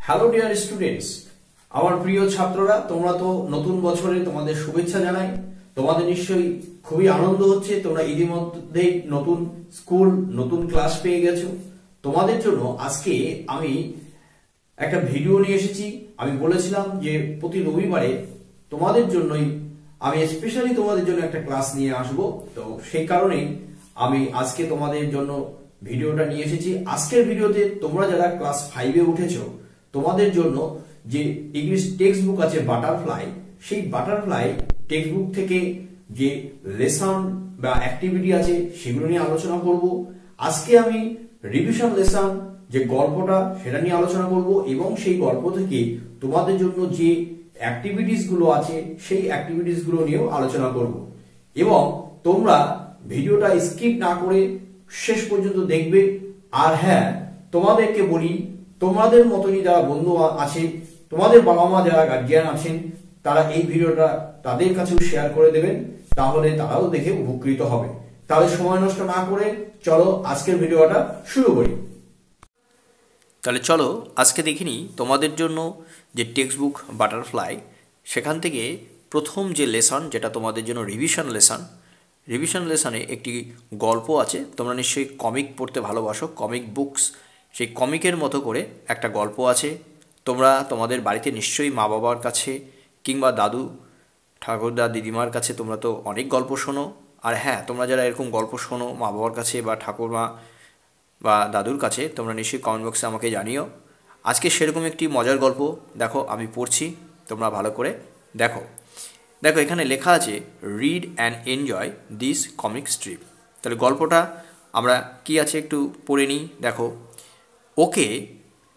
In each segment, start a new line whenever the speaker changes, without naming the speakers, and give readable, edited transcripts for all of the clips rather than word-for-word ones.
Hello dear students, আমার প্রিয় ছাত্ররা, তোমরা তো নতুন বছরে তোমাদের শুভেচ্ছা জানাই। তোমাদের নিশ্চয়ই খুবই আনন্দ হচ্ছে, তোমরা ইতিমধ্যেই নতুন স্কুল নতুন ক্লাস পেয়ে গেছো। তোমাদের জন্য আজকে আমি একটা ভিডিও নিয়ে এসেছি। আমি বলেছিলাম যে প্রতি রবিবারে তোমাদের জন্যই আমি স্পেশালি তোমাদের জন্য একটা ক্লাস নিয়ে আসব, তো সেই কারণেই আমি আজকে তোমাদের জন্য ভিডিওটা নিয়ে এসেছি। আজকের ভিডিওতে তোমরা যারা ক্লাস 5-এ উঠেছো, তোমাদের জন্য যে ইংলিশ টেক্সট বুক আছে বাটারফ্লাই, সেই বাটারফ্লাই টেক্সট বুক থেকে যে লেসন বা অ্যাক্টিভিটি আছে সেগুলো নিয়ে আলোচনা করব। আজকে আমি রিভিশন লেসন যে গল্পটা সেটা নিয়ে আলোচনা করব, এবং সেই গল্প থেকে তোমাদের জন্য যে অ্যাক্টিভিটিস গুলো আছে সেই অ্যাক্টিভিটিস গুলো নিয়েও আলোচনা করব। এবং তোমরা ভিডিওটা স্কিপ না করে শেষ পর্যন্ত দেখবে। আর হ্যাঁ, তোমাদেরকে বলি, তোমাদের মতনই যারা বন্ধু আছে, তোমাদের বাবা মা যারা গার্জিয়ান আছেন, তারা এই ভিডিওটা তাদের কাছেও শেয়ার করে দেবেন, তাহলে তারাও দেখে উপকৃত হবে। তাহলে সময় নষ্ট না করে চলো আজকের ভিডিওটা শুরু করি।
তাহলে চলো আজকে দেখিনি তোমাদের জন্য যে টেক্সট বুক বাটারফ্লাই, সেখান থেকে প্রথম যে লেসন, যেটা তোমাদের জন্য রিভিশন লেসনে একটি গল্প আছে। তোমরা নিশ্চয়ই কমিক পড়তে ভালোবাসো, কমিক বুকস। সেই কমিকের মতো করে একটা গল্প আছে। তোমরা তোমাদের বাড়িতে নিশ্চয়ই মা বাবার কাছে কিংবা দাদু ঠাকুরদা দিদিমার কাছে তোমরা তো অনেক গল্প শোনো। আর হ্যাঁ, তোমরা যারা এরকম গল্প শোনো মা বাবার কাছে বা ঠাকুরমা বা দাদুর কাছে, তোমরা নিশ্চয়ই কমেন্ট বক্সে আমাকে জানিও। আজকে সেরকম একটি মজার গল্প দেখো আমি পড়ছি, তোমরা ভালো করে দেখো। দেখো এখানে লেখা আছে, read and enjoy this comic strip. তাহলে গল্পটা আমরা কি আছে একটু পড়ে নিই। দেখো, okay,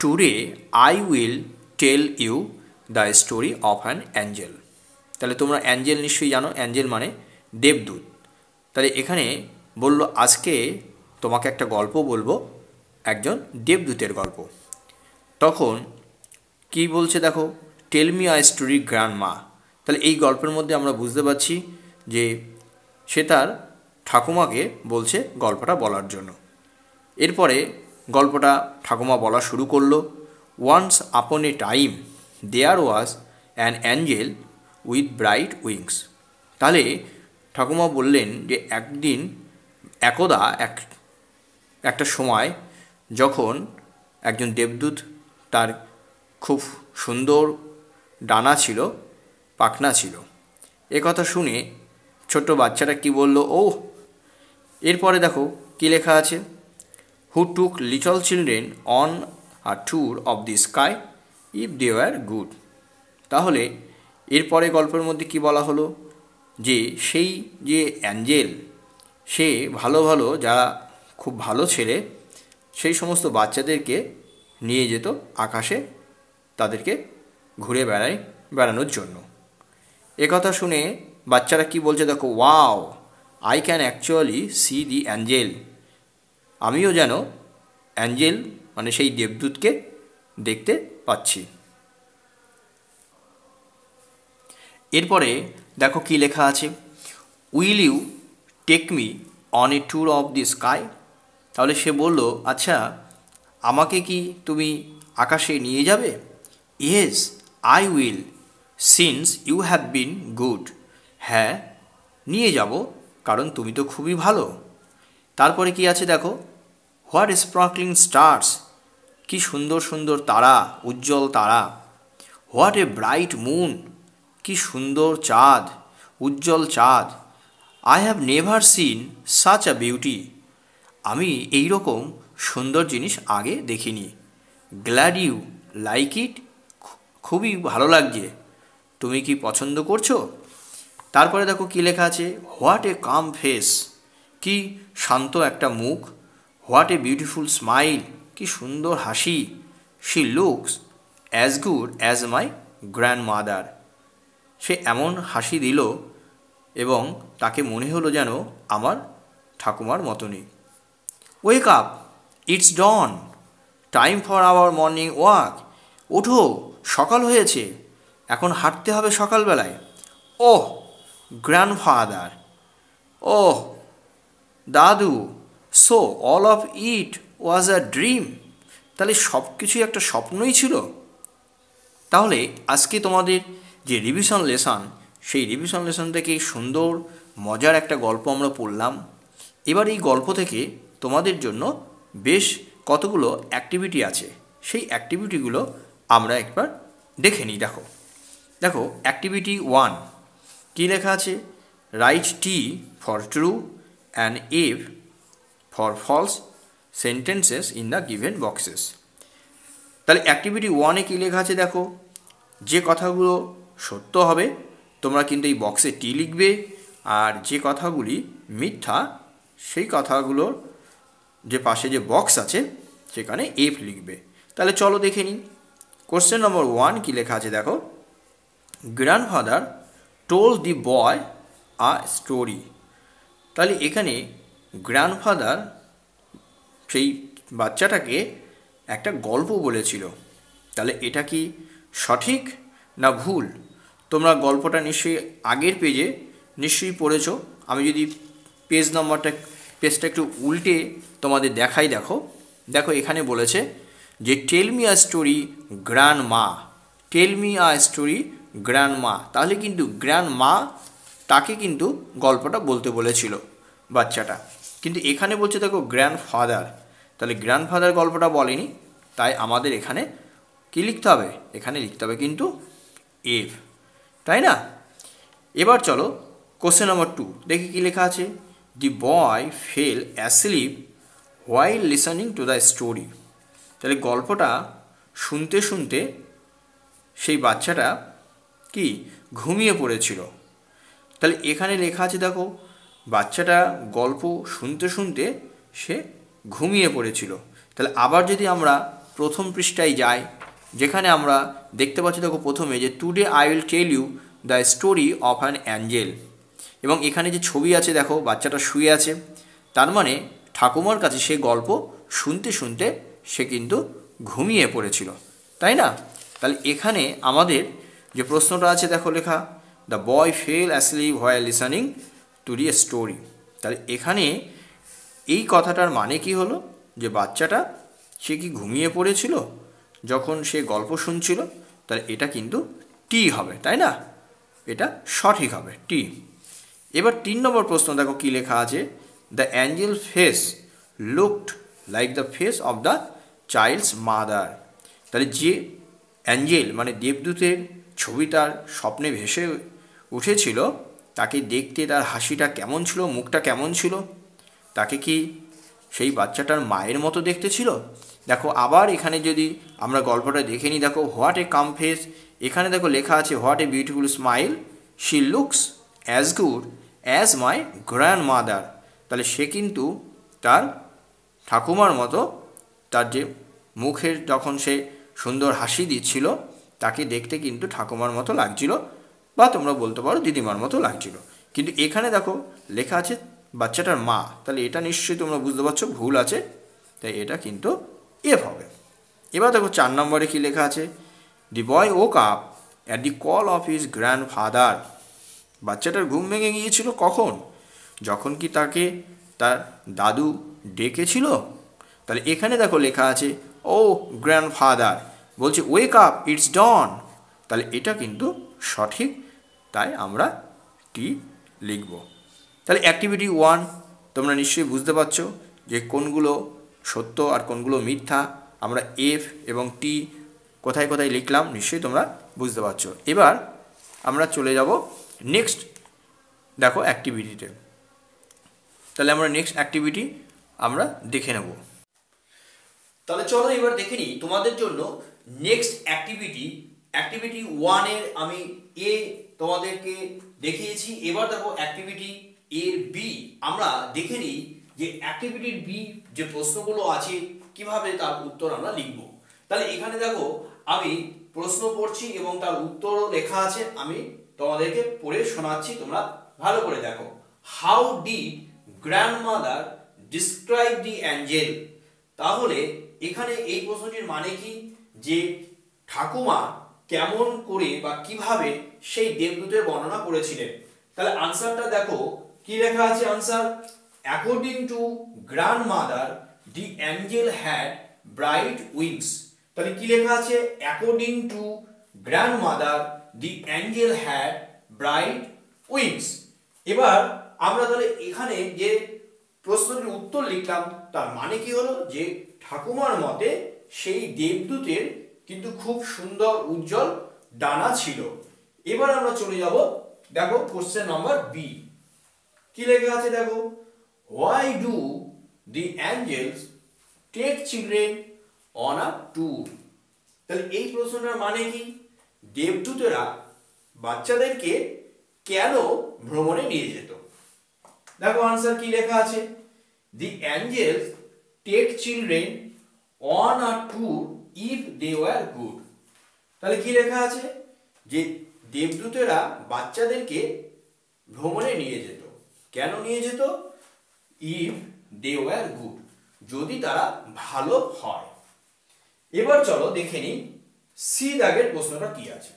today I will tell you the story of an angel. তাহলে তোমরা অ্যাঞ্জেল নিশ্চয়ই জানো, অ্যাঞ্জেল মানে দেবদূত। তাহলে এখানে বলল আজকে তোমাকে একটা গল্প বলবো, একজন দেবদূতের গল্প। তখন কি বলছে দেখো, tell me a story grandma. তাহলে এই গল্পের মধ্যে আমরা বুঝতে পারছি যে সে তার ঠাকুমাকে বলছে গল্পটা বলার জন্য। এরপরে গল্পটা ঠাকুমা বলা শুরু করলো। Once upon a time there was an angel with bright wings. তাহলে ঠাকুমা বললেন যে একদা একটা সময় যখন একজন দেবদূত, তার খুব সুন্দর ডানা ছিল, পাখনা ছিল। এ কথা শুনে ছোট্ট বাচ্চাটা কি বলল, ও। এরপরে দেখো কি লেখা আছে, who took little children on a tour of the sky if they were good. তাহলে এরপরে গল্পের মধ্যে কি বলা হলো, যে সেই যে অ্যাঞ্জেল, সে ভালো ভালো যারা খুব ভালো ছেলে, সেই সমস্ত বাচ্চাদেরকে নিয়ে যেত আকাশে, তাদেরকে ঘুরে বেড়ানোর জন্য। একথা শুনে বাচ্চারা কি বলছে দেখো, wow, I can actually see the angel. আমিও যেন অ্যাঞ্জেল মানে সেই দেবদূতকে দেখতে পাচ্ছি। এরপরে দেখো কি লেখা আছে, will you take me on a tour of the sky. তাহলে সে বলল, আচ্ছা আমাকে কি তুমি আকাশে নিয়ে যাবে? Yes I will, since you have been good. হ্যাঁ, নিয়ে যাব, কারণ তুমি তো খুবই ভালো। তারপরে কি আছে দেখো, হোয়াট স্পার্কলিং স্টার্স, কি সুন্দর সুন্দর তারা, উজ্জ্বল তারা। হোয়াট এ ব্রাইট মুন, কি সুন্দর চাঁদ, উজ্জ্বল চাঁদ। I have never seen such a beauty, আমি এই রকম সুন্দর জিনিস আগে দেখিনি। গ্ল্যাড ইউ লাইক ইট, খুবই ভালো লাগছে, তুমি কি পছন্দ করছো? তারপরে দেখো কি লেখা আছে, হোয়াট এ কাম ফেস, কি শান্ত একটা মুখ। হোয়াট এ বিউটিফুল স্মাইল, কি সুন্দর হাসি। She looks as good as my grandmother, সে এমন হাসি দিল এবং তাকে মনে হলো যেন আমার ঠাকুমার মতনই। Wake up, it's dawn, time for our morning walk. ওঠো, সকাল হয়েছে, এখন হাঁটতে হবে সকালবেলায়। ওহ গ্র্যান্ডফাদার, ওহ দাদু, so all of it was a dream. তাহলে সব কিছুই একটা স্বপ্নই ছিল। তাহলে আজকে তোমাদের যে রিভিশন লেসন, সেই রিভিশন লেসন থেকে সুন্দর মজার একটা গল্প আমরা পড়লাম। এবার এই গল্প থেকে তোমাদের জন্য বেশ কতগুলো অ্যাক্টিভিটি আছে, সেই অ্যাক্টিভিটিগুলো আমরা একবার দেখে নিই। দেখো দেখো অ্যাক্টিভিটি 1 কী লেখা আছে? Write T for true and F for false sentences in the given boxes. তাহলে অ্যাক্টিভিটি 1-এ কী লেখা আছে দেখো, যে কথাগুলো সত্য হবে তোমরা কিন্তু এই বক্সে টি লিখবে, আর যে কথাগুলি মিথ্যা সেই কথাগুলোর যে পাশে যে বক্স আছে সেখানে এফ লিখবে। তাহলে চলো দেখে নিই। কোশ্চেন নম্বর 1 কী লেখা আছে দেখো, grandfather told the boy a story. তাহলে এখানে গ্র্যান্ডফাদার সেই বাচ্চাটাকে একটা গল্প বলেছিল। তাহলে এটা কি সঠিক না ভুল? তোমরা গল্পটা নিশ্চয়ই আগের পেজে নিশ্চয়ই পড়েছো। আমি যদি পেজটা একটু উল্টে তোমাদের দেখাই, দেখো দেখো এখানে বলেছে যে tell me a story grandma, tell me a story grandma. তাহলে কিন্তু গ্র্যান্ড মা তাকে কিন্তু গল্পটা বলতে বলেছিল বাচ্চাটা, কিন্তু এখানে বলছে দেখো গ্র্যান্ডফাদার। তাহলে গ্র্যান্ডফাদার গল্পটা বলেনি, তাই আমাদের এখানে কী লিখতে হবে? এখানে লিখতে হবে কিন্তু এফ, তাই না? এবার চলো কোশ্চেন নম্বর 2 দেখি কী লেখা আছে। The boy fell asleep while listening to the story. তাহলে গল্পটা শুনতে শুনতে সেই বাচ্চাটা কি ঘুমিয়ে পড়েছিল। তাহলে এখানে লেখা আছে দেখো বাচ্চাটা গল্প শুনতে শুনতে সে ঘুমিয়ে পড়েছিল। তাহলে আবার যদি আমরা প্রথম পৃষ্ঠায় যাই, যেখানে আমরা দেখতে পাচ্ছি দেখো প্রথমে যে today I will tell you the story of an angel, এবং এখানে যে ছবি আছে দেখো বাচ্চাটা শুয়ে আছে, তার মানে ঠাকুমার কাছে সে গল্প শুনতে শুনতে সে কিন্তু ঘুমিয়ে পড়েছিল, তাই না? তাহলে এখানে আমাদের যে প্রশ্নটা আছে দেখো লেখা, the boy fell asleep while listening to the story. তাহলে এখানে এই কথাটার মানে কি হলো, যে বাচ্চাটা সে কি ঘুমিয়ে পড়েছিল যখন সে গল্প শুনছিল? তাহলে এটা কিন্তু টি হবে, তাই না? এটা সঠিক হবে টি। এবার 3 নম্বর প্রশ্ন দেখো কি লেখা আছে, the angel face looked like the face of the child's mother. তাহলে যে অ্যাঞ্জেল মানে দেবদূতের ছবি তার স্বপ্নে ভেসে উঠেছিল, তাকে দেখতে তার হাসিটা কেমন ছিল, মুখটা কেমন ছিল? তাকে কি সেই বাচ্চাটার মায়ের মতো দেখতে ছিল? দেখো আবার এখানে যদি আমরা গল্পটা দেখে নিই, দেখো হোয়াট এ কাম ফেস, এখানে দেখো লেখা আছে what a beautiful smile, she looks as good as my grand mother. তাহলে সে কিন্তু তার ঠাকুমার মতো, তার যে মুখের যখন সে সুন্দর হাসি দিচ্ছিল তাকে দেখতে কিন্তু ঠাকুমার মতো লাগছিল, বা তোমরা বলতে পারো দিদিমার মতো লাগছিল। কিন্তু এখানে দেখো লেখা আছে বাচ্চাটার মা, তাহলে এটা নিশ্চয়ই তোমরা বুঝতে পারছো ভুল আছে, তাই এটা কিন্তু এফ হবে। এবার দেখো 4 নম্বরে কি লেখা আছে, the boy woke up at the call of his grandfather. বাচ্চাটার ঘুম ভেঙে গিয়েছিল কখন? যখন কি তাকে তার দাদু ডেকেছিল। তাহলে এখানে দেখো লেখা আছে ও গ্র্যান্ডফাদার, বলছে ওয়েক আপ ইটস ডন। তাহলে এটা কিন্তু সঠিক, তাই আমরা টি লিখব। তাহলে অ্যাক্টিভিটি 1 তোমরা নিশ্চয়ই বুঝতে পারছো যে কোনগুলো সত্য আর কোনগুলো মিথ্যা। আমরা এফ এবং টি কোথায় কোথায় লিখলাম নিশ্চয়ই তোমরা বুঝতে পারছো। এবার আমরা চলে যাব নেক্সট দেখো অ্যাক্টিভিটিতে। তাহলে আমরা নেক্সট অ্যাক্টিভিটি আমরা দেখে নেব। তাহলে চলো এবার দেখে নিই তোমাদের জন্য নেক্সট অ্যাক্টিভিটি 1-এর আমি এ তোমাদেরকে দেখিয়েছি। এবার দেখো অ্যাক্টিভিটি এর বি আমরা দেখে নিই যে অ্যাক্টিভিটির বি যে প্রশ্নগুলো আছে কিভাবে তার উত্তর আমরা লিখব। তাহলে এখানে দেখো আমি প্রশ্ন পড়ছি এবং তার উত্তরও লেখা আছে, আমি তোমাদেরকে পড়ে শোনাচ্ছি, তোমরা ভালো করে দেখো। How did grandmother describe the Angel. তাহলে এখানে এই প্রশ্নটির মানে কি, যে ঠাকুমা কেমন করে বা কিভাবে সেই দেবদূতের বর্ণনা করেছিলেন। তাহলে আনসারটা দেখো কি লেখা আছে, answer according to grandmother the Angel had bright wings. তাহলে কি লেখা আছে, according to
grandmother the angel had bright wings. এবার আমরা তাহলে এখানে যে প্রশ্নটির উত্তর লিখলাম তার মানে কি হলো, যে ঠাকুমার মতে সেই দেবদূতের কিন্তু খুব সুন্দর উজ্জ্বল ডানা ছিল। এবার আমরা চলে যাব, দেখো কোশ্চেন নাম্বার বি কি লেখা আছে দেখো, why do the angels take children on a tour? তাহলে এই প্রশ্নটার মানে কি, দেবদূতেরা বাচ্চাদেরকে কেন ভ্রমণে নিয়ে যেত? দেখো আনসার কি লেখা আছে, the angels take children on a tour if they were good. তাহলে কি লেখা আছে, যে দেবদূতেরা বাচ্চাদেরকে ভ্রমণে নিয়ে যেত, কেন নিয়ে যেত, if they were good, যদি তারা ভালো হয়। এবার চলো দেখে নিই সি দাগের প্রশ্নটা কি আছে,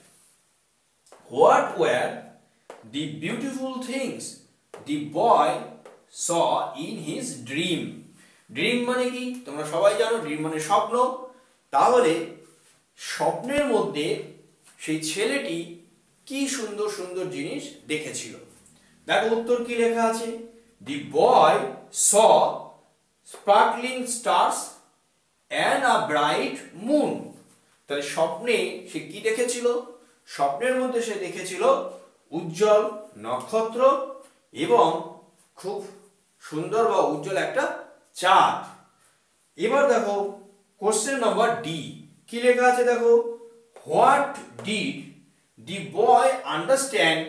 what were the beautiful things the boy saw in his dream? Dream মানে কি তোমরা সবাই জানো, ড্রিম মানে স্বপ্ন। তাহলে স্বপ্নের মধ্যে সেই ছেলেটি কি সুন্দর সুন্দর জিনিস দেখেছিল। দেখো উত্তর কি লেখা আছে, the boy saw sparkling stars and a bright moon. তাহলে স্বপ্নে সে কি দেখেছিল, স্বপ্নের মধ্যে সে দেখেছিল উজ্জ্বল নক্ষত্র এবং খুব সুন্দর বা উজ্জ্বল একটা চাঁদ। এবার দেখো কোশ্চেন নাম্বার ডি কি লেখা আছে দেখো, what did the boy understand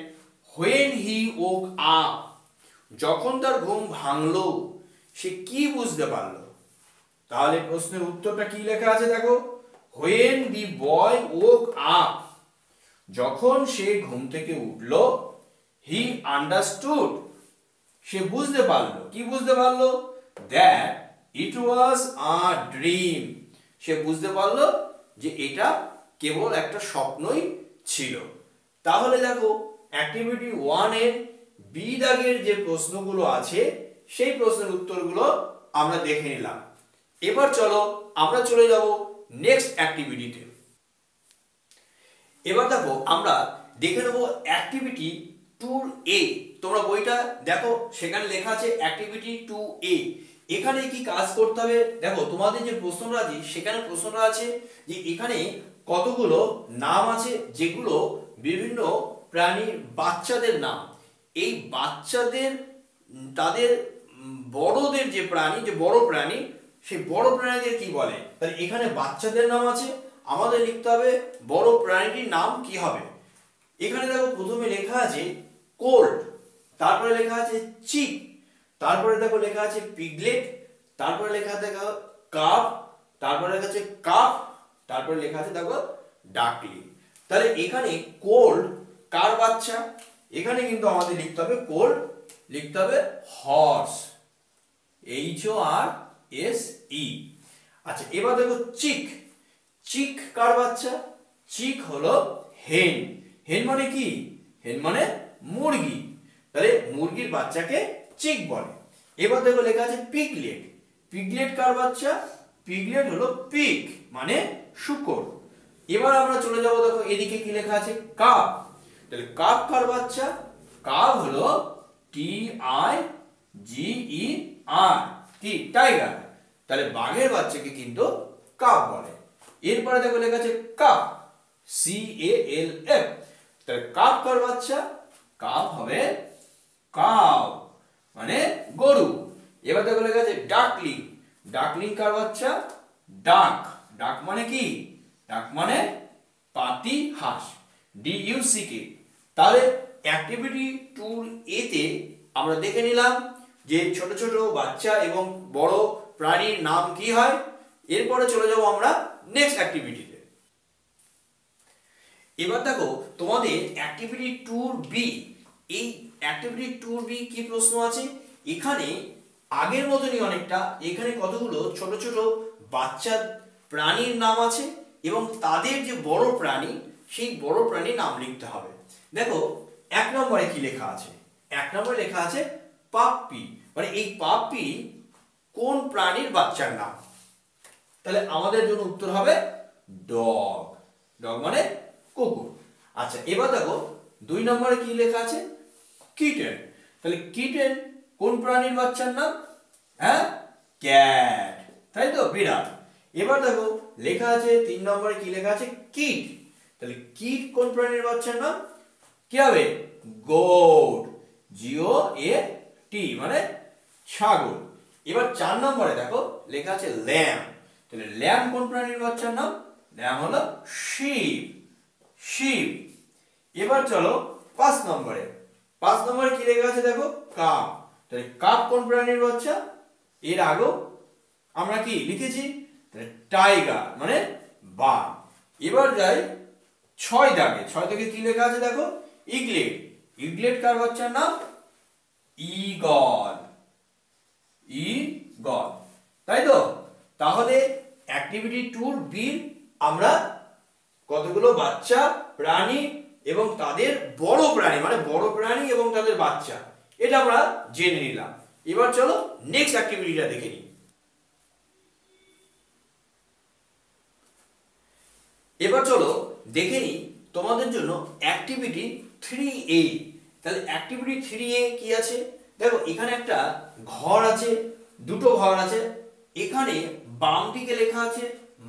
when he woke up? যখন তার ঘুম ভাঙলো সে কি বুঝতে পারলো? তাহলে প্রশ্নের উত্তরটা কি লেখা আছে দেখো, when the boy woke up, যখন সে ঘুম থেকে উঠলো, হি আন্ডারস্টুড, সে বুঝতে পারলো, কি বুঝতে পারলো, that it was a dream, সে বুঝতে পারলো যে এটা কেবল একটা স্বপ্নই ছিল। তাহলে দেখো অ্যাক্টিভিটি 1 এর বি দাগের যে প্রশ্নগুলো আছে সেই প্রশ্নের উত্তরগুলো আমরা দেখে নিলাম। এবার চলো আমরা চলে যাব নেক্সট অ্যাক্টিভিটিতে। এবার দেখো আমরা দেখে নেব অ্যাক্টিভিটি 2A। তোমরা বইটা দেখো, সেখানে লেখা আছে অ্যাক্টিভিটি 2A। এখানে কি কাজ করতে হবে দেখো, তোমাদের যে প্রশ্নটা আছে সেখানে প্রশ্নটা আছে যে এখানে কতগুলো নাম আছে যেগুলো বিভিন্ন প্রাণীর বাচ্চাদের নাম। এই বাচ্চাদের তাদের বড়দের যে প্রাণী, যে বড় প্রাণী, সেই বড় প্রাণীদের কি বলে? তাহলে এখানে বাচ্চাদের নাম আছে, আমাদের লিখতে হবে বড় প্রাণীটির নাম কি হবে। এখানে দেখো প্রথমে লেখা আছে কোল্ড, তারপরে লেখা আছে চিক, তারপরে দেখো লেখা আছে পিগলেট, তারপরে লেখা আছে দেখো কাপ, তারপরে লেখা আছে কাপ, তারপরে লেখা আছে দেখো ডাকলি। তাহলে এখানে কোল্ড কার বাচ্চা? এখানে কিন্তু আমাদের লিখতে হবে কোল্ড, লিখতে হবে হর্স, HORSE। আচ্ছা এবার দেখো চিক, চিক কার বাচ্চা? চিক হলো হেন, হেন মানে কি? হেন মানে মুরগি, তাহলে মুরগির বাচ্চাকে চিক বলে। এবার দেখো লেখা আছে পিগলেট, পিগলেট কার বাচ্চা? পিগলেট হলো পিগ মানে শূকর। এবার আমরা চলে যাব, দেখো এদিকে কি লেখা আছে কাপ, তাহলে কাপ কার বাচ্চা? কাপ হলো TIGER, কি টাইগার, তাহলে বাঘের বাচ্চাকে কিন্তু কাপ বলে। এরপরে দেখো লেখা আছে কাপ, CALF, তাহলে কাপ কার বাচ্চা? কাপ হবে কাউ মানে গরু। এবার দেখো লেখা আছে ডাকলিং, ডাকলিং কার বাচ্চা? ডাক, ডাক মানে কি? ডাক মানে পাতি হাঁস, DUCK। তাহলে অ্যাক্টিভিটি 2A তে আমরা দেখে নিলাম যে ছোট ছোট বাচ্চা এবং বড় প্রাণীর নাম কি হয়। এরপরে চলে যাব আমরা নেক্সট অ্যাক্টিভিটিতে। এবার দেখো তোমাদের অ্যাক্টিভিটি 2B, এই অ্যাক্টিভিটি 2B কি প্রশ্ন আছে? এখানে আগের মতনই অনেকটা, এখানে কতগুলো ছোট ছোট বাচ্চা প্রাণীর নাম আছে এবং তাদের যে বড় প্রাণী সেই বড় প্রাণীর নাম লিখতে হবে। দেখো 1 নম্বরে কি লেখা আছে? 1 নম্বরে লেখা আছে পাপ্পি, মানে এই পাপ্পি কোন প্রাণীর বাচ্চার নাম? তাহলে আমাদের জন্য উত্তর হবে ডগ, ডগ মানে কুকুর। আচ্ছা, এবার দেখো 2 নম্বরে কি লেখা আছে, কিটেন। তাহলে কিটেন কোন প্রাণীর বাচ্চার নাম? হ্যাঁ, ক্যাট, তাই তো, বিড়াল। এবার দেখো লেখা আছে 3 নম্বরে কি লেখা আছে, কিট। তাহলে কিট কোন প্রাণীর বাচ্চার নাম? কি হবে? গোট, জিও এ টি, মানে ছাগল। এবার 4 নম্বরে দেখো লেখা আছে ল্যাম। তাহলে ল্যাম কোন প্রাণীর বাচ্চার নাম? ল্যাম হলো শিপ, শিপ। এবার চলো 5 নম্বরে। 5 নম্বরে কি লেখা আছে দেখো, কাপ। তাহলে কাপ কোন প্রাণীর বাচ্চা? এর আগেও আমরা কি লিখেছি, টাইগার, মানে বাঘ। এবার যাই 6 দাগে। 6 দাগে কি লেখা আছে দেখো, ইগলেট। ইগলেট কার বাচ্চার নাম? ঈগল, ঈগল, তাই তো। তাহলে অ্যাক্টিভিটি 2 বি আমরা কতগুলো বাচ্চা প্রাণী এবং তাদের বড় প্রাণী, মানে বড় প্রাণী এবং তাদের বাচ্চা, এটা আমরা জেনে নিলাম। এবার চলো নেক্সট অ্যাক্টিভিটিটা দেখে নিই। এবার চলো দেখে নিই তোমাদের জন্য অ্যাক্টিভিটি 3A। তাহলে অ্যাক্টিভিটি 3A কি আছে দেখো, এখানে একটা ঘর আছে, দুটো ঘর আছে। এখানে বাম দিকে লেখা আছে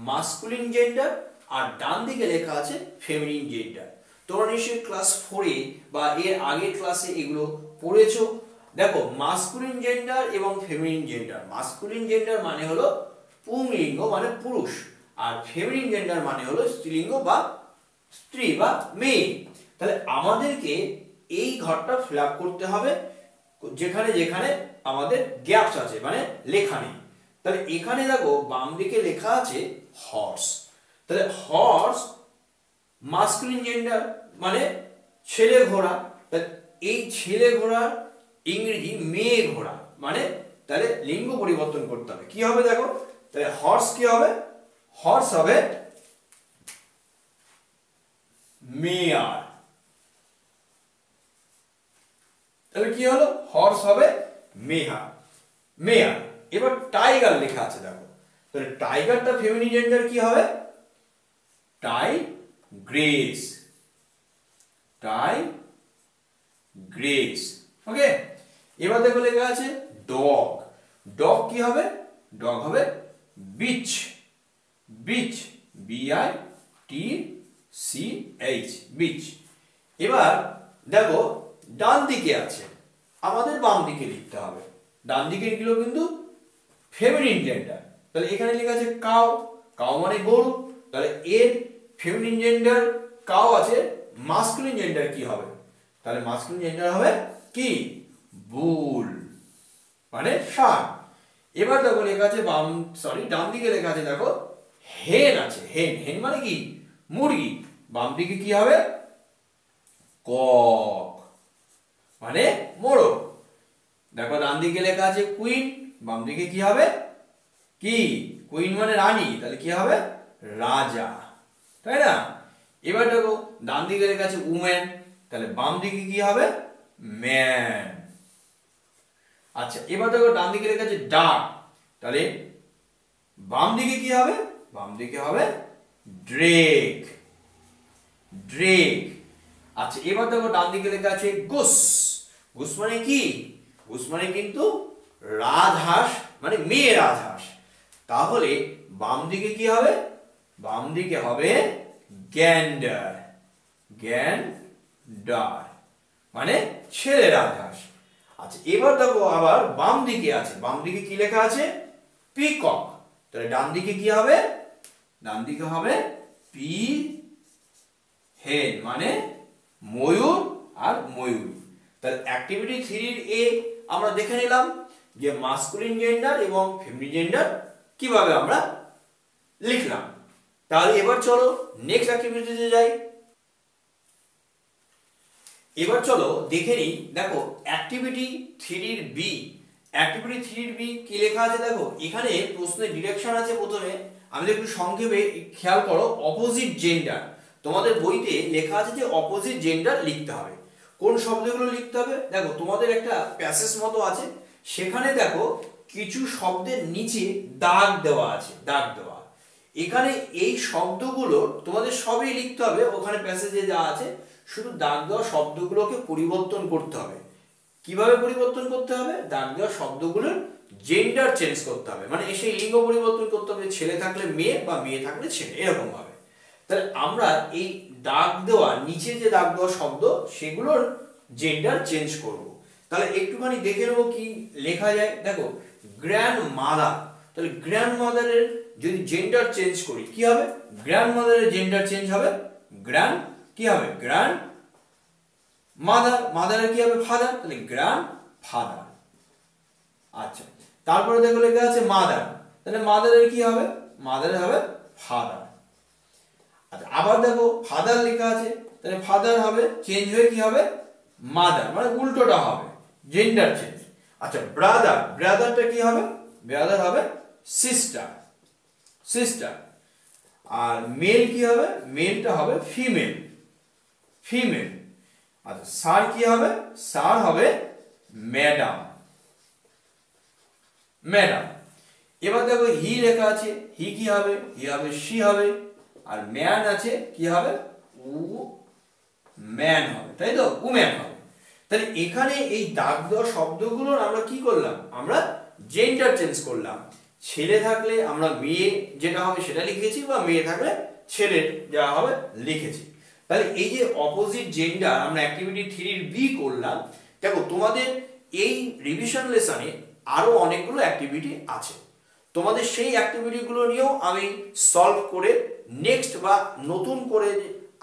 মাস্কুলিন জেন্ডার আর ডান দিকে লেখা আছে ফেমিনিন জেন্ডার। তোমরা নিশ্চয়ই ক্লাস 4-এ বা এর আগের ক্লাসে এগুলো পড়েছো। দেখো মাস্কুলিন জেন্ডার এবং ফেমিনিন জেন্ডার, মাস্কুলিন জেন্ডার মানে হলো পুংলিঙ্গ মানে পুরুষ, আর ফেমিনিন জেন্ডার মানে হলো স্ত্রীলিঙ্গ বা স্ত্রী বা মেয়ে। তাহলে আমাদেরকে এই ঘরটা ফিল আপ করতে হবে যেখানে যেখানে আমাদের গ্যাপস আছে, মানে লেখা নেই। তাহলে এখানে দেখো বাম দিকে লেখা আছে হর্স। তাহলে হর্স মাস্কুলিন জেন্ডার মানে ছেলে ঘোড়া। তাহলে এই ছেলে ঘোড়ার ইংরেজি মেয়ে ঘোড়া, মানে তাহলে লিঙ্গ পরিবর্তন করতে হবে। কি হবে দেখো, তাহলে হর্স কি হবে, হর্স হবে মেয়ার। তাহলে কি হলো, হর্স হবে মেয়ার, মেয়ার। এবার টাইগার লেখা আছে দেখো, তাহলে টাইগারটা ফেমিনিন জেন্ডার কি হবে, টাইগ্রেস, টাইগ্রেস। ওকে। এবার দেখো লেখা আছে ডগ। ডগ কি হবে, ডগ হবে বিচ, বিচ, BITCH, বিচ। এবার দেখো ডান দিকে আছে, আমাদের বাম দিকে লিখতে হবে। ডান দিকে গুলো কিন্তু ফেমিনিন জেন্ডার। তাহলে এখানে লেখা আছে কাউ, কাউ মানে গরু। তাহলে এর ফেমিনিন জেন্ডার কাউ আছে, মাস্কুলিন জেন্ডার কি হবে, তাহলে মাস্কুলিন জেন্ডার হবে কি, বুল, মানে ষাঁড়। এবার দেখো লেখা আছে ডান দিকে লেখা আছে দেখো হেন আছে, হেন, হেন মানে কি, মুরগি। বাম দিকে কি হবে, কক, মানে মোরগ। দেখো ডান দিকে লেখা আছে কুইন, বাম দিকে কি হবে, কি, কুইন মানে রানী, তাহলে কি হবে, রাজা, তাই না। এবার দেখো ডান দিকে লেখা আছে উম্যান, তাহলে বাম দিকে কি হবে, ম্যান। আচ্ছা, এবার দেখো ডান দিকে লেখা আছে ডাক, তাহলে বাম দিকে কি হবে, বাম দিকে হবে ড্রেক, ড্রেক। আচ্ছা, এবার দেখো ডান দিকে লেখা আছে গুস। গুস মানে কি, গুস মানে কিন্তু রাজহাঁস, মানে মেয়ে রাজহাঁস। তাহলে বাম দিকে কি হবে, বাম দিকে হবে গ্যান্ডার, গ্যান্ডার মানে ছেলে রাজহাঁস। আচ্ছা, এবার দেখো আবার বাম দিকে আছে, বাম দিকে কি লেখা আছে, পিকক। তাহলে ডান দিকে কি হবে, ডান দিকে হবে পি হেন, মানে ময়ূর আর ময়ূর। তাহলে অ্যাক্টিভিটি 3A আমরা দেখে নিলাম যে মাস্কুলিন জেন্ডার এবং ফেমিনিন জেন্ডার কিভাবে আমরা লিখলাম। তাহলে এবার চলো নেক্সট অ্যাক্টিভিটিতে যাই। এবার চলো দেখে নিই, দেখো অ্যাক্টিভিটি 3B। অ্যাক্টিভিটি 3B কি লেখা আছে দেখো, এখানে প্রশ্নের ডিরেকশন আছে। প্রথমে আমি একটু সংক্ষেপে খেয়াল করো, অপোজিট জেন্ডার। তোমাদের বইতে লেখা আছে যে অপোজিট জেন্ডার লিখতে হবে। কোন শব্দগুলো লিখতে হবে দেখো, তোমাদের একটা প্যাসেজ মতো আছে, সেখানে দেখো কিছু শব্দের নিচে দাগ দেওয়া আছে, দাগ দেওয়া। এখানে এই শব্দগুলো তোমাদের সবই লিখতে হবে, ওখানে প্যাসেজে যা আছে, শুধু দাগ দেওয়া শব্দগুলোকে পরিবর্তন করতে হবে। কিভাবে পরিবর্তন করতে হবে? দাগ দেওয়া শব্দগুলোর জেন্ডার চেঞ্জ করতে হবে, মানে এসে লিঙ্গ পরিবর্তন করতে হবে, ছেলে থাকলে মেয়ে বা মেয়ে থাকলে ছেলে, এরকম ভাবে। তাহলে আমরা এই দাগ দেওয়া নিচে যে দাগ দেওয়া শব্দ সেগুলোর জেন্ডার চেঞ্জ করব। তাহলে একটুখানি দেখে নেবো কি লেখা যায়। দেখো, গ্র্যান্ড মাদার, তাহলে গ্র্যান্ড মাদারের যদি জেন্ডার চেঞ্জ করি কি হবে? গ্র্যান্ড মাদারের জেন্ডার চেঞ্জ হবে গ্র্যান্ড, কি হবে? গ্র্যান্ড মাদার, মাদারের কি হবে? ফাদার, তাহলে গ্র্যান্ড ফাদার। আচ্ছা, তারপরে দেখো লেখা আছে মাদার, তাহলে মাদারের কি হবে? মাদারের হবে ফাদার। আচ্ছা, আবার দেখো ফাদার লেখা আছে, তাহলে ফাদার হবে চেঞ্জ হয়ে কি হবে? মাদার, মানে উল্টোটা হবে, জেন্ডার চেঞ্জ। আচ্ছা, ব্রাদার, ব্রাদারটা কি হবে? ব্রাদার হবে সিস্টার, সিস্টার। আর মেল কি হবে? মেলটা হবে ফিমেল, ফিমেল। আচ্ছা, স্যার কি হবে? স্যার হবে ম্যাডাম, ম্যাডাম। এবার দেখো হি লেখা আছে, হি কি হবে? হি হবে শি হবে। আর ম্যান আছে, কি হবে? উ ম্যান হবে, তাই তো? উম্যান হবে। তাহলে এখানে এই দাগ দেওয়া শব্দগুলোর আমরা কি করলাম? আমরা জেন্ডার চেঞ্জ করলাম। ছেলে থাকলে আমরা মেয়ে যেটা হবে সেটা লিখেছি, বা মেয়ে থাকলে ছেলের যা হবে লিখেছি। তাহলে এই যে অপোজিট জেন্ডার আমরা অ্যাক্টিভিটি 3 বি করলাম। দেখো, তোমাদের এই রিভিশন লেসনে আরো অনেকগুলো অ্যাক্টিভিটি আছে, তোমাদের সেই অ্যাক্টিভিটিগুলো নিয়েও আমি সলভ করে নেক্সট বা নতুন করে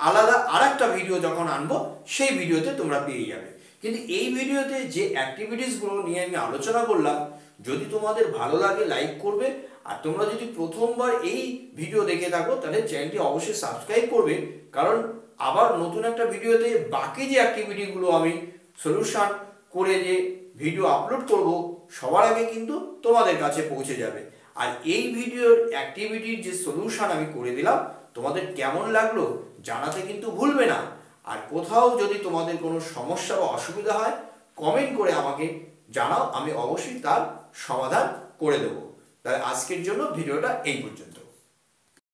আলাদা আরেকটা ভিডিও যখন আনবো সেই ভিডিওতে তোমরা পেয়ে যাবে। কিন্তু এই ভিডিওতে যে অ্যাক্টিভিটিসগুলো নিয়ে আমি আলোচনা করলাম, যদি তোমাদের ভালো লাগে লাইক করবে, আর তোমরা যদি প্রথমবার এই ভিডিও দেখে থাকো তাহলে চ্যানেলটি অবশ্যই সাবস্ক্রাইব করবে, কারণ আবার নতুন একটা ভিডিওতে বাকি যে অ্যাক্টিভিটিগুলো আমি সলিউশন করে যে ভিডিও আপলোড করব সবার আগে কিন্তু তোমাদের কাছে পৌঁছে যাবে। আর এই ভিডিওর অ্যাক্টিভিটির যে সলিউশন আমি করে দিলাম, তোমাদের কেমন লাগলো জানাতে কিন্তু ভুলবে না। আর কোথাও যদি তোমাদের কোনো সমস্যা বা অসুবিধা হয় কমেন্ট করে আমাকে জানাও, আমি অবশ্যই তার সমাধান করে দেবো। তাহলে আজকের জন্য ভিডিওটা এই পর্যন্ত।